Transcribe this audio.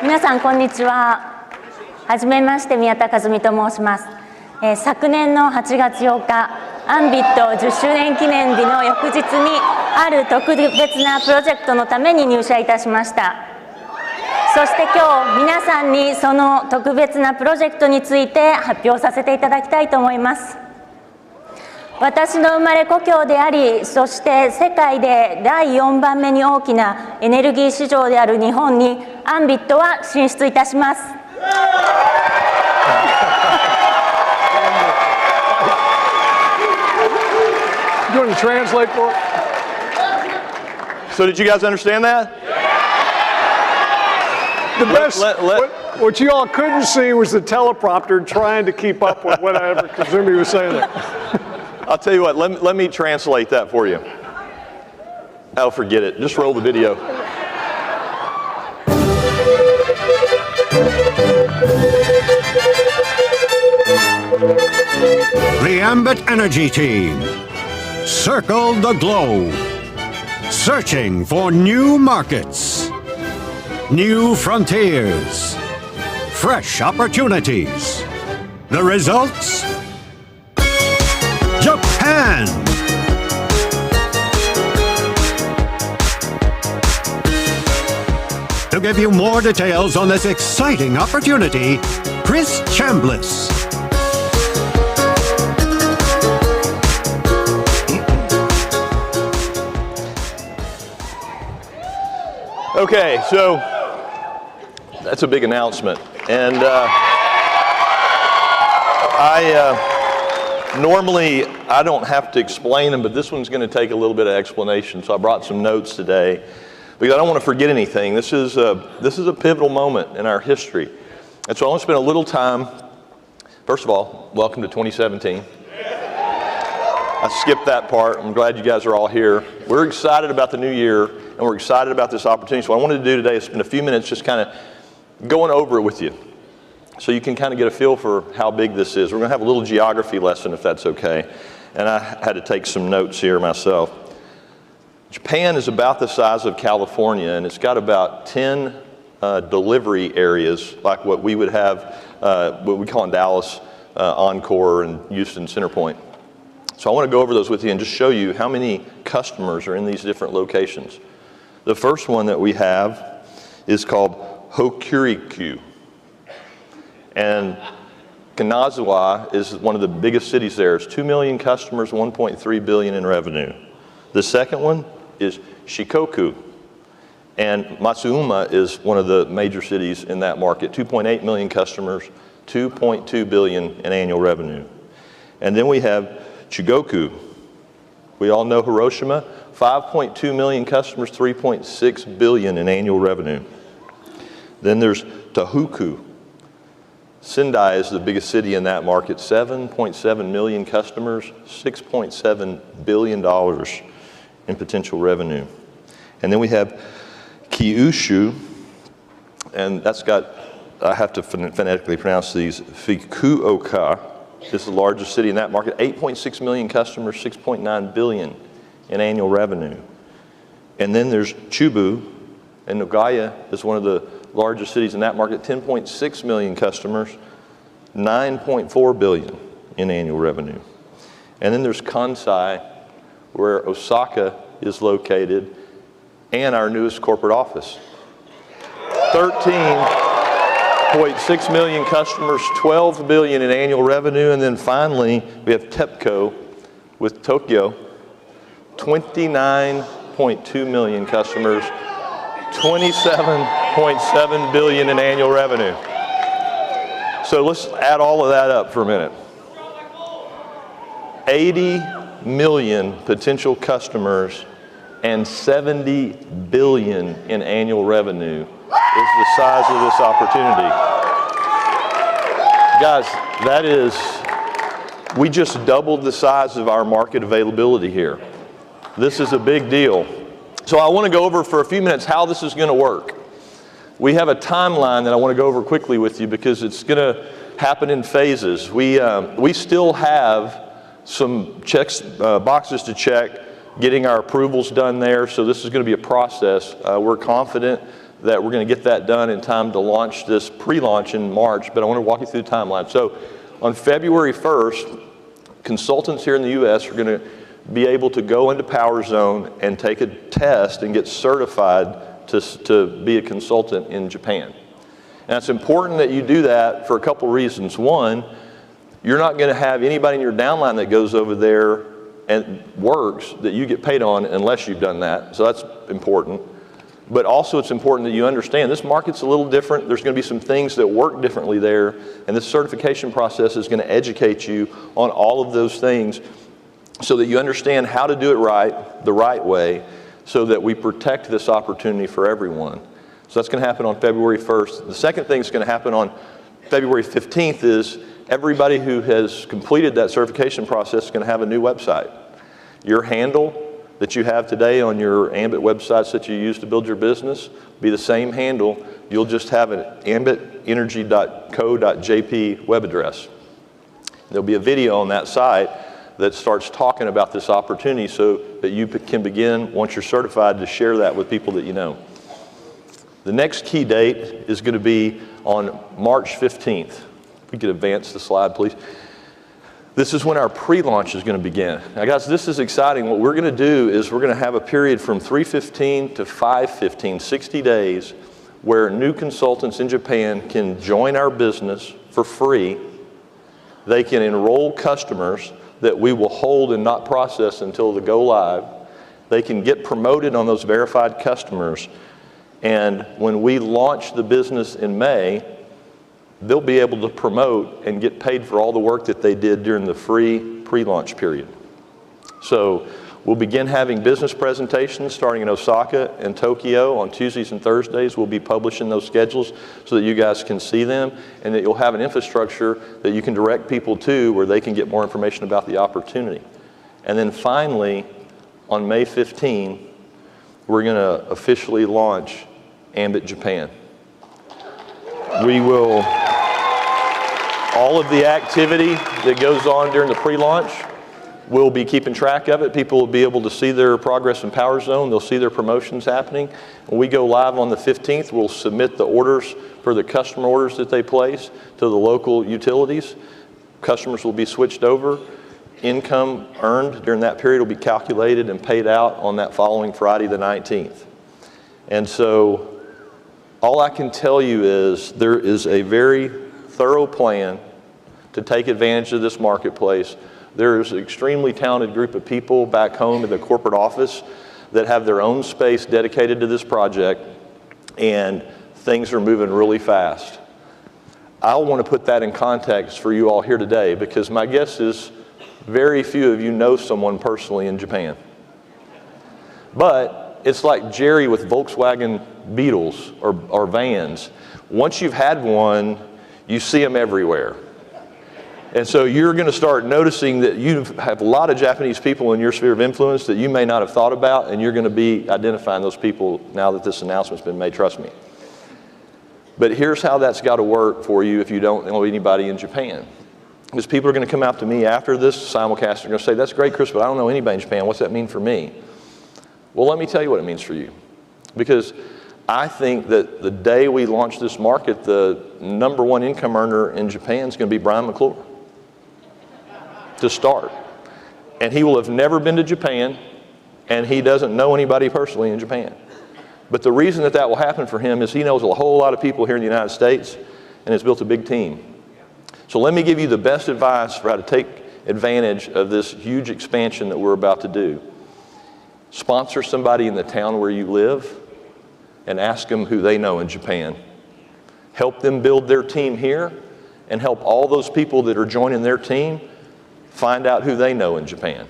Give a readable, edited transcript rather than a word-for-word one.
皆さんこんにちは。はじめまして、宮田和美と申します。昨年の8月8日、アンビット10周年記念日の翌日にある特別なプロジェクトのために入社いたしました。そして今日皆さんにその特別なプロジェクトについて発表させていただきたいと思います。私の生まれ故郷であり、そして世界で第4番目に大きなエネルギー市場である日本にアンビットは進出いたします。You want to translate for it? So did you guys understand that? The best, what you all couldn't see was the teleprompter trying to keep up with whatever Kazumi was saying there. I'll tell you what, let me translate that for you. Oh, forget it. Just roll the video. The Ambit Energy Team circled the globe, searching for new markets, new frontiers, fresh opportunities. The results? Japan! To give you more details on this exciting opportunity, Chris Chambliss. Okay, so that's a big announcement, and normally I don't have to explain them, but this one's going to take a little bit of explanation. So I brought some notes today because I don't want to forget anything. This is a pivotal moment in our history, and so I want to spend a little time. First of all, welcome to 2017. I skipped that part. I'm glad you guys are all here. We're excited about the new year, and we're excited about this opportunity. So what I wanted to do today is spend a few minutes just kind of going over it with you so you can kind of get a feel for how big this is. We're going to have a little geography lesson, if that's okay. And I had to take some notes here myself. Japan is about the size of California, and it's got about 10 delivery areas, like what we would have, what we call in Dallas, Encore and Houston Centerpoint. So I want to go over those with you and just show you how many customers are in these different locations. The first one that we have is called Hokuriku. And Kanazawa is one of the biggest cities there. It's 2 million customers, 1.3 billion in revenue. The second one is Shikoku. And Matsuuma is one of the major cities in that market. 2.8 million customers, 2.2 billion in annual revenue. And then we have Chugoku. We all know Hiroshima, 5.2 million customers, 3.6 billion in annual revenue. Then there's Tohoku. Sendai is the biggest city in that market, 7.7 million customers, $6.7 billion in potential revenue. And then we have Kyushu, and that's got, I have to phonetically pronounce these, Fukuoka. This is the largest city in that market, 8.6 million customers, 6.9 billion in annual revenue. And then there's Chubu, and Nagaya is one of the largest cities in that market, 10.6 million customers, 9.4 billion in annual revenue. And then there's Kansai, where Osaka is located, and our newest corporate office. 13.6 million customers, 12 billion in annual revenue. And then finally, we have TEPCO with Tokyo, 29.2 million customers, 27.7 billion in annual revenue. So let's add all of that up for a minute. 80 million potential customers and 70 billion in annual revenue is the size of this opportunity. Guys, that is, we just doubled the size of our market availability here. This is a big deal. So I want to go over for a few minutes how this is going to work. We have a timeline that I want to go over quickly with you because it's going to happen in phases. We still have some boxes to check, getting our approvals done there, so this is going to be a process. We're confident that we're going to get that done in time to launch this pre-launch in March, but I want to walk you through the timeline. So on February 1st, consultants here in the U.S. are going to be able to go into Power Zone and take a test and get certified to be a consultant in Japan. Now it's important that you do that for a couple reasons. One, you're not going to have anybody in your downline that goes over there and works that you get paid on unless you've done that. So that's important. But also it's important that you understand this market's a little different. There's going to be some things that work differently there, and this certification process is going to educate you on all of those things so that you understand how to do it right, the right way, so that we protect this opportunity for everyone. So that's going to happen on February 1st. The second thing that's going to happen on February 15th is everybody who has completed that certification process is going to have a new website. Your handle that you have today on your Ambit websites that you use to build your business be the same handle. You'll just have an ambitenergy.co.jp web address. There'll be a video on that site that starts talking about this opportunity so that you can begin, once you're certified, to share that with people that you know. The next key date is going to be on March 15th. If we could advance the slide, please. This is when our pre-launch is going to begin. Now guys, this is exciting. What we're going to do is we're going to have a period from 3/15 to 5/15, 60 days, where new consultants in Japan can join our business for free. They can enroll customers that we will hold and not process until the go live. They can get promoted on those verified customers. And when we launch the business in May, they'll be able to promote and get paid for all the work that they did during the free pre-launch period. So we'll begin having business presentations starting in Osaka and Tokyo on Tuesdays and Thursdays. We'll be publishing those schedules so that you guys can see them, and that you'll have an infrastructure that you can direct people to where they can get more information about the opportunity. And then finally, on May 15, we're going to officially launch Ambit Japan. We will, all of the activity that goes on during the pre-launch, we'll be keeping track of it. People will be able to see their progress in Power Zone. They'll see their promotions happening. When we go live on the 15th, we'll submit the orders for the customer orders that they place to the local utilities. Customers will be switched over. Income earned during that period will be calculated and paid out on that following Friday, the 19th. And so all I can tell you is there is a very thorough plan to take advantage of this marketplace. There is an extremely talented group of people back home in the corporate office that have their own space dedicated to this project, and things are moving really fast. I want to put that in context for you all here today, because my guess is very few of you know someone personally in Japan. But it's like Jerry with Volkswagen Beetles or vans. Once you've had one, you see them everywhere. And so you're going to start noticing that you have a lot of Japanese people in your sphere of influence that you may not have thought about, and you're going to be identifying those people now that this announcement's been made, trust me. But here's how that's got to work for you if you don't know anybody in Japan. Because people are going to come out to me after this simulcast, they're going to say, that's great, Chris, but I don't know anybody in Japan. What's that mean for me? Well, let me tell you what it means for you. Because I think that the day we launch this market, the #1 income earner in Japan is going to be Brian McClure to start. And he will have never been to Japan, and he doesn't know anybody personally in Japan. But the reason that that will happen for him is he knows a whole lot of people here in the United States and has built a big team. So let me give you the best advice for how to take advantage of this huge expansion that we're about to do. Sponsor somebody in the town where you live and ask them who they know in Japan. Help them build their team here, and help all those people that are joining their team find out who they know in Japan.